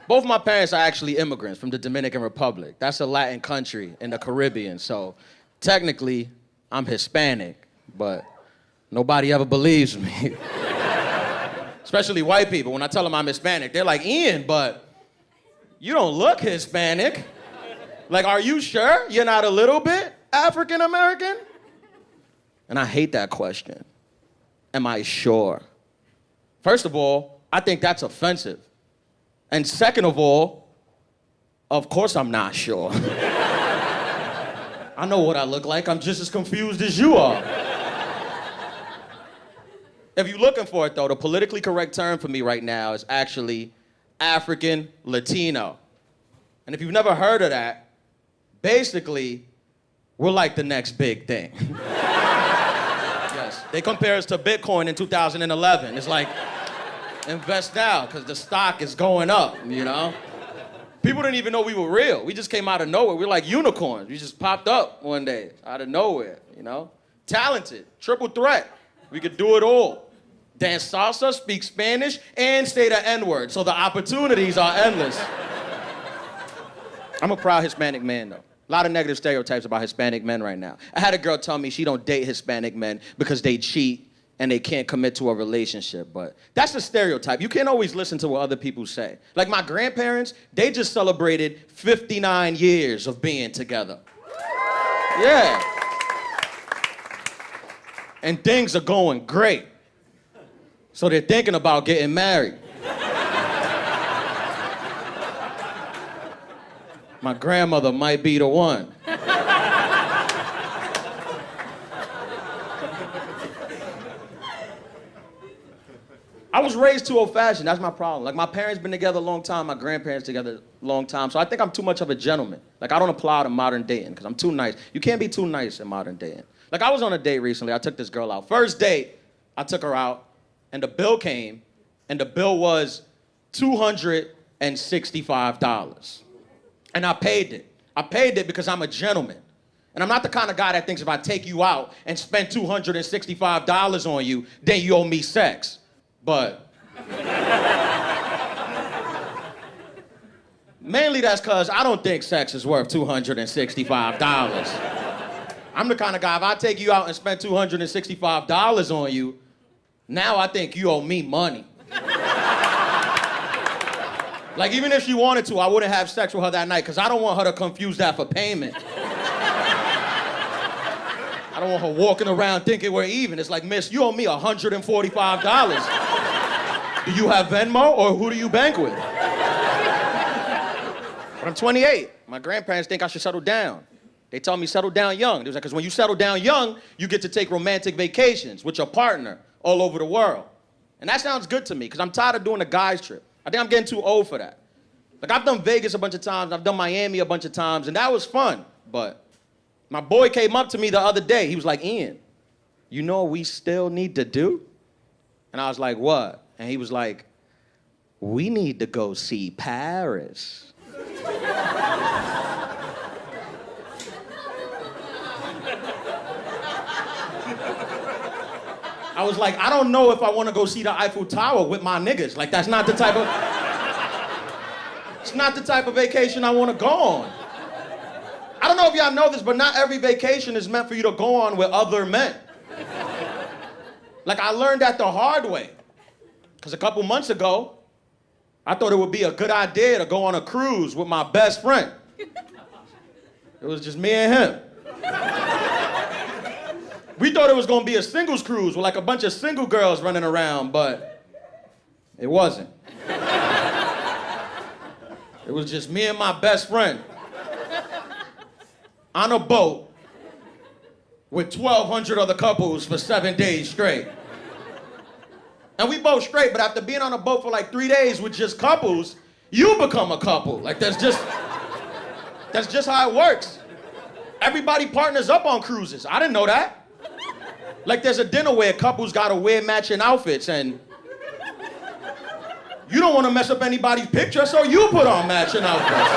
Both my parents are actually immigrants from the Dominican Republic. That's a Latin country in the Caribbean. So technically, I'm Hispanic, but nobody ever believes me. Especially white people. When I tell them I'm Hispanic, they're like, Ian, but you don't look Hispanic. Like, are you sure you're not a little bit African American? And I hate that question. Am I sure? First of all, I think that's offensive. And second of all, of course I'm not sure. I know what I look like. I'm just as confused as you are. If you're looking for it, though, the politically correct term for me right now is actually Afro-Latino. And if you've never heard of that, basically, we're like the next big thing. Yes, they compare us to Bitcoin in 2011. It's like, invest now, because the stock is going up, you know? People didn't even know we were real. We just came out of nowhere. We're like unicorns. We just popped up one day, out of nowhere, you know? Talented, triple threat. We could do it all. Dance salsa, speak Spanish, and say the N-word, so the opportunities are endless. I'm a proud Hispanic man, though. A lot of negative stereotypes about Hispanic men right now. I had a girl tell me she don't date Hispanic men because they cheat and they can't commit to a relationship, but that's a stereotype. You can't always listen to what other people say. Like my grandparents, they just celebrated 59 years of being together. Yeah. And things are going great. So they're thinking about getting married. My grandmother might be the one. I was raised too old-fashioned, that's my problem. Like, my parents been together a long time, my grandparents together a long time, so I think I'm too much of a gentleman. Like, I don't apply to modern dating, because I'm too nice. You can't be too nice in modern dating. Like, I was on a date recently, I took this girl out. First date, I took her out, and the bill came, and the bill was $265. And I paid it. I paid it because I'm a gentleman. And I'm not the kind of guy that thinks if I take you out and spend $265 on you, then you owe me sex. But mainly that's because I don't think sex is worth $265. I'm the kind of guy, if I take you out and spend $265 on you, now I think you owe me money. Like, even if she wanted to, I wouldn't have sex with her that night, because I don't want her to confuse that for payment. I don't want her walking around thinking we're even. It's like, miss, you owe me $145. Do you have Venmo, or who do you bank with? But I'm 28. My grandparents think I should settle down. They tell me settle down young. They was like, because when you settle down young, you get to take romantic vacations with your partner all over the world. And that sounds good to me, because I'm tired of doing a guy's trip. I think I'm getting too old for that. Like, I've done Vegas a bunch of times, I've done Miami a bunch of times, and that was fun. But my boy came up to me the other day. He was like, Ian, you know what we still need to do? And I was like, what? And he was like, we need to go see Paris. I was like, I don't know if I want to go see the Eiffel Tower with my niggas. Like, that's not the type of... It's not the type of vacation I want to go on. I don't know if y'all know this, but not every vacation is meant for you to go on with other men. Like, I learned that the hard way. Because a couple months ago, I thought it would be a good idea to go on a cruise with my best friend. It was just me and him. We thought it was gonna be a singles cruise with like a bunch of single girls running around, but it wasn't. It was just me and my best friend on a boat with 1,200 other couples for 7 days straight. And we both straight, but after being on a boat for like 3 days with just couples, you become a couple. Like, that's just how it works. Everybody partners up on cruises. I didn't know that. Like, there's a dinner where couples gotta wear matching outfits, and you don't wanna mess up anybody's picture, so you put on matching outfits.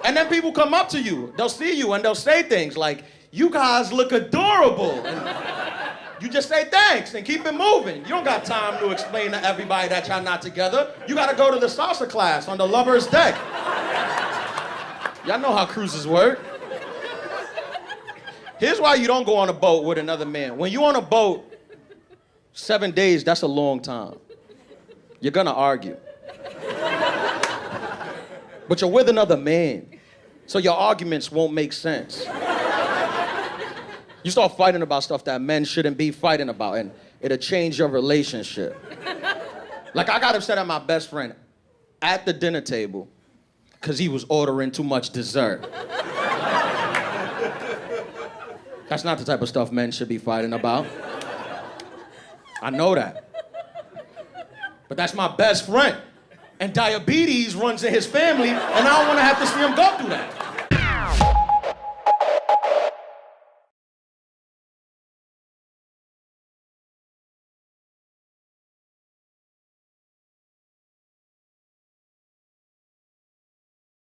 And then people come up to you, they'll see you, and they'll say things like, you guys look adorable. And You just say thanks and keep it moving. You don't got time to explain to everybody that y'all not together. You gotta go to the salsa class on the lover's deck. Y'all know how cruises work. Here's why you don't go on a boat with another man. When you on a boat, 7 days, that's a long time. You're gonna argue. But you're with another man, so your arguments won't make sense. You start fighting about stuff that men shouldn't be fighting about, and it'll change your relationship. Like, I got upset at my best friend at the dinner table because he was ordering too much dessert. That's not the type of stuff men should be fighting about. I know that. But that's my best friend. And diabetes runs in his family, and I don't want to have to see him go through that.